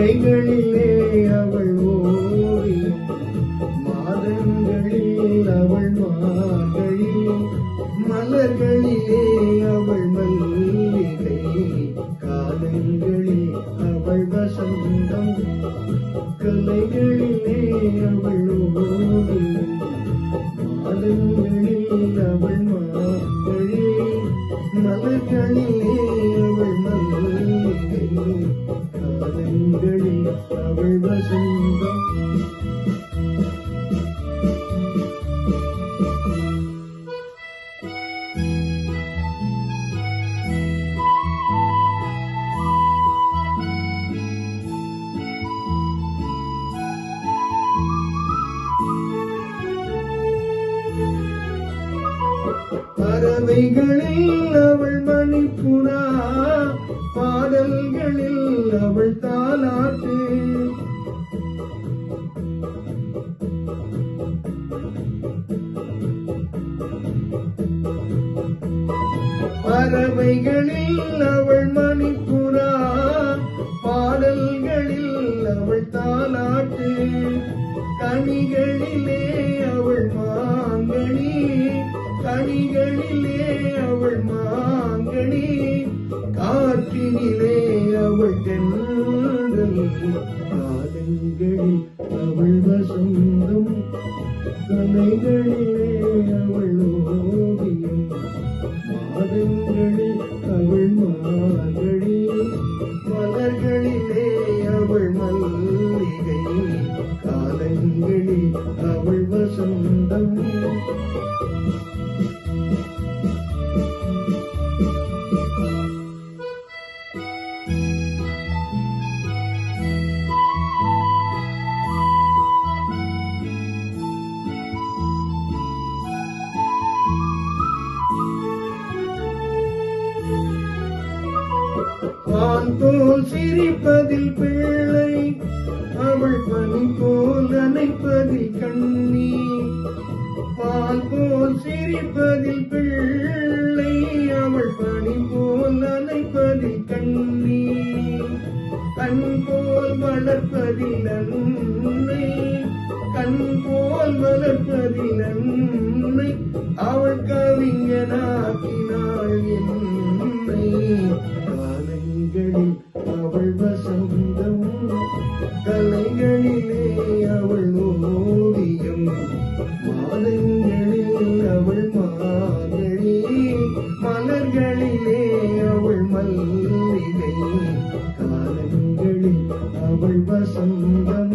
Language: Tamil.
கலைகளிலே அவள் ஓவியம், மாதங்களில் அவள் மார்கழி, மலர்களிலே அவள் மல்லிகை, காலங்களில் அவள் வசந்தம். கலைகளிலே அவள் ஓவியம், மாதங்களில் அவள் மார்கழி, மலர்களிலே அவள் மல்லிகை, காலங்களில் அவள் வசந்தம். பறவைகளில் அவள் மணிப்புறா, பாடல்களில் அவள் தாலாட்டு, பறவைகளில் அவள் மணிப்புறா, பாடல்களில் அவள் தாலாட்டு, கனிகளிலே அவள் மாங்கனி, கனிகளிலே அவள் மாங்கனி, காற்றினிலே அவள் தென்றல், காலங்களில் அவள் வசந்தம். கலைகளிலே அவள் ஓவியம், மாதங்களில் அவள் மார்கழி, மலர்களிலே அவள் மல்லிகை, காலங்களில் அவள் வசந்தம். பால் போல் சிரிப்பதில் பிள்ளை, அவள் பனி போல் அணைப்பதில் கண்ணி, பால் போல் சிரிப்பதில் பிள்ளை, அவள் பனி போல் அணைப்பதில் கண்ணி, கண் போல் வளர்ப்பதில் அன்னை, கண் போல் வளர்ப்பதில் அன்னை, அவள் கவிஞனாக்கினாள் என்னை, காலங்களில் அவள் வசந்தம். கலைகளிலே அவள் ஓவியம், மாதங்களில் அவள் மார்கழி, மலர்களிலே அவள் மல்லிகை, காலங்களில் அவள் வசந்தம்.